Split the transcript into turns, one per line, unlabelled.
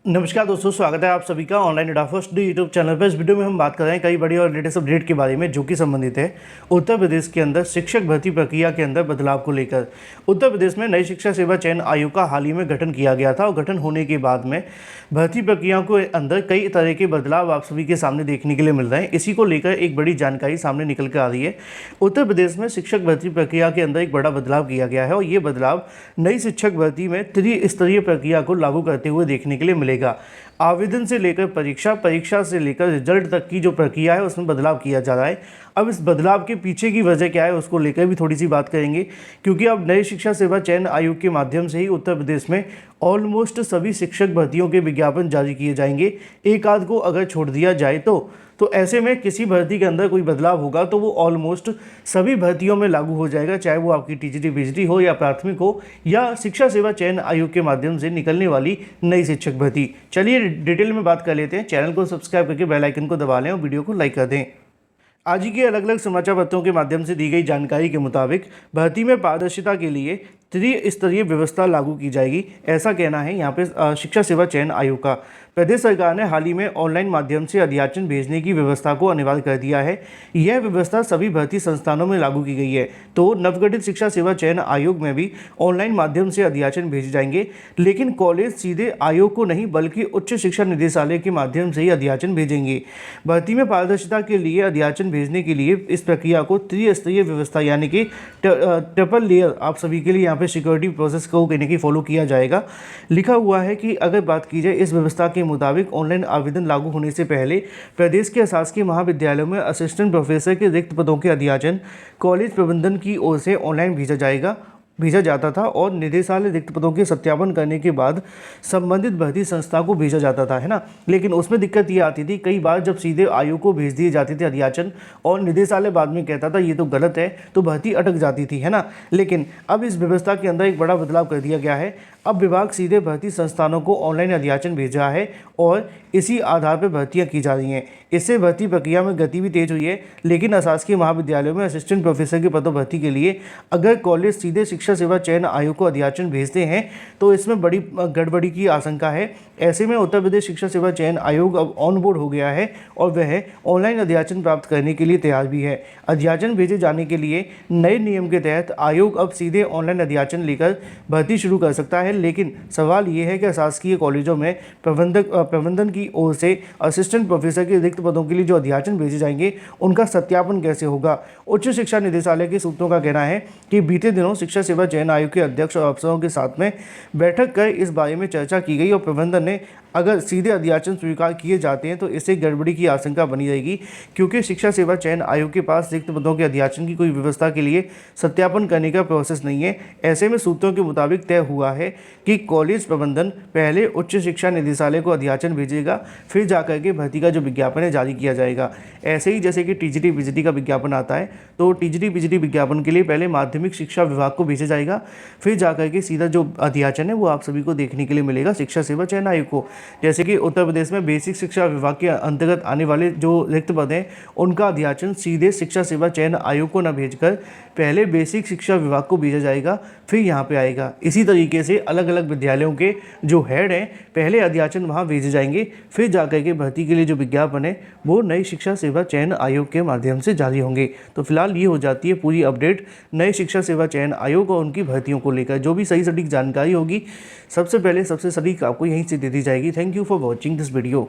नमस्कार दोस्तों, स्वागत है आप सभी का online data first YouTube channel पर। इस वीडियो में हम बात कर रहे हैं कई बड़ी और लेटेस्ट अपडेट के बारे में जो कि संबंधित है उत्तर प्रदेश के अंदर शिक्षक भर्ती प्रक्रिया के अंदर बदलाव को लेकर। उत्तर प्रदेश में नई शिक्षा सेवा चयन आयोग का हाल ही में गठन किया गया था और गठन होने के बाद में भर्ती प्रक्रियाओं के अंदर कई तरह के बदलाव आप सभी के सामने देखने के लिए मिल रहे हैं। इसी को लेकर एक बड़ी जानकारी सामने निकल कर आ रही है। उत्तर प्रदेश में शिक्षक भर्ती प्रक्रिया के अंदर एक बड़ा बदलाव किया गया है और ये बदलाव नई शिक्षक भर्ती में त्रिस्तरीय प्रक्रिया को लागू करते हुए देखने के लिए मिलेगा। आवेदन से लेकर परीक्षा, परीक्षा से लेकर रिजल्ट तक की जो प्रक्रिया है उसमें बदलाव किया जा रहा है। अब इस बदलाव के पीछे की वजह क्या है उसको लेकर भी थोड़ी सी बात करेंगे, क्योंकि अब नए शिक्षा सेवा चयन आयोग के माध्यम से ही उत्तर प्रदेश में ऑलमोस्ट सभी शिक्षक भर्तियों के विज्ञापन जारी किए जाएंगे। एक आध को अगर छोड़ दिया जाए तो ऐसे में किसी भर्ती के अंदर कोई बदलाव होगा तो वो ऑलमोस्ट सभी भर्तियों में लागू हो जाएगा, चाहे वो आपकी टीजीटी बिजली हो या प्राथमिक हो या शिक्षा सेवा चयन आयोग के माध्यम से निकलने वाली नई शिक्षक भर्ती। चलिए डिटेल में बात कर लेते हैं। चैनल को सब्सक्राइब करके बेल आइकन को दबा लें और वीडियो को लाइक कर दें। आज ही के अलग अलग समाचार पत्रों के माध्यम से दी गई जानकारी के मुताबिक भर्ती में पारदर्शिता के लिए त्रिस्तरीय व्यवस्था लागू की जाएगी, ऐसा कहना है यहाँ पे शिक्षा सेवा चयन आयोग का। प्रदेश सरकार ने हाल ही में ऑनलाइन माध्यम से अध्याचन भेजने की व्यवस्था को अनिवार्य कर दिया है। यह व्यवस्था सभी भर्ती संस्थानों में लागू की गई है। तो नवगठित शिक्षा सेवा चयन आयोग में भी ऑनलाइन माध्यम से अध्याचन भेजे जाएंगे, लेकिन कॉलेज सीधे आयोग को नहीं बल्कि उच्च शिक्षा निदेशालय के माध्यम से ही अध्याचन भेजेंगे। भर्ती में पारदर्शिता के लिए अध्याचन भेजने के लिए इस प्रक्रिया को त्रिस्तरीय व्यवस्था यानी कि ट्रिपल लेयर आप सभी के लिए यहाँ पे सिक्योरिटी प्रोसेस को कहने की फॉलो किया जाएगा। लिखा हुआ है कि अगर बात की जाए इस व्यवस्था के मुताबिक ऑनलाइन आवेदन लागू होने से पहले प्रदेश के शासकीय महाविद्यालयों में असिस्टेंट प्रोफेसर के रिक्त पदों के अध्याचन कॉलेज प्रबंधन की ओर से ऑनलाइन भेजा जाता था और निदेशालय रिक्त पदों के सत्यापन करने के बाद संबंधित भर्ती संस्था को भेजा जाता था, है ना। लेकिन उसमें दिक्कत ये आती थी, कई बार जब सीधे आयोग को भेज दिए जाते थे अध्याचन और निदेशालय बाद में कहता था ये तो गलत है, तो भर्ती अटक जाती थी, है ना। लेकिन अब इस व्यवस्था के अंदर एक बड़ा बदलाव कर दिया गया है। अब विभाग सीधे भर्ती संस्थानों को ऑनलाइन अध्याचन भेज रहा है और इसी आधार पर भर्तियां की जा रही हैं। इससे भर्ती प्रक्रिया में गति भी तेज हुई है। लेकिन अशासकीय महाविद्यालयों में असिस्टेंट प्रोफेसर के पदों भर्ती के लिए अगर कॉलेज सीधे शिक्षा सेवा चयन आयोग को अध्याचन भेजते हैं तो इसमें बड़ी गड़बड़ी की आशंका है। ऐसे में उत्तर प्रदेश शिक्षा सेवा चयन आयोग अब ऑन बोर्ड हो गया है और वह ऑनलाइन अध्याचन प्राप्त करने के लिए तैयार भी है। अध्याचन भेजे जाने के लिए नए नियम के तहत आयोग अब सीधे ऑनलाइन अध्याचन लेकर भर्ती शुरू कर सकता है। लेकिन सवाल ये है कि शासकीय कॉलेजों में प्रबंधन की ओर से असिस्टेंट प्रोफेसर के रिक्त पदों के लिए जो अध्याचन भेजे जाएंगे उनका सत्यापन कैसे होगा। उच्च शिक्षा निदेशालय के सूत्रों का कहना है कि बीते दिनों शिक्षा सेवा चयन आयोग के अध्यक्ष और अफसरों के साथ में बैठक कर इस बारे में चर्चा की गई और प्रबंधन ने अगर सीधे अध्याचन स्वीकार किए जाते हैं तो इससे गड़बड़ी की आशंका बनी रहेगी, क्योंकि शिक्षा सेवा चयन आयोग के पास रिक्त पदों के अध्याचन की कोई व्यवस्था के लिए सत्यापन करने का प्रोसेस नहीं है। ऐसे में सूत्रों के मुताबिक तय हुआ है कि कॉलेज प्रबंधन पहले उच्च शिक्षा निदेशालय को अध्याचन भेजेगा, फिर जाकर के भर्ती का जो विज्ञापन है जारी किया जाएगा। ऐसे ही जैसे कि टीजीटी बिजली का विज्ञापन आता है तो टीजीटी बिजली विज्ञापन के लिए पहले माध्यमिक शिक्षा विभाग को भेजा जाएगा, फिर जाकर के सीधा जो अध्याचन है वो आप सभी को देखने के लिए मिलेगा शिक्षा सेवा चयन आयोग को। जैसे कि उत्तर प्रदेश में बेसिक शिक्षा विभाग के अंतर्गत आने वाले जो रिक्त पद हैं उनका अध्याचन सीधे शिक्षा सेवा चयन आयोग को न भेजकर पहले बेसिक शिक्षा विभाग को भेजा जाएगा, फिर यहाँ पे आएगा। इसी तरीके से अलग अलग विद्यालयों के जो हेड हैं पहले अध्याचन वहाँ भेजे जाएंगे, फिर जाकर के भर्ती के लिए जो विज्ञापन है वो नई शिक्षा सेवा चयन आयोग के माध्यम से जारी होंगे। तो फिलहाल ये हो जाती है पूरी अपडेट नए शिक्षा सेवा चयन आयोग और उनकी भर्तियों को लेकर। जो भी सही सटीक जानकारी होगी सबसे पहले सबसे सटीक आपको यहीं से दे दी जाएगी। Thank you for watching this video.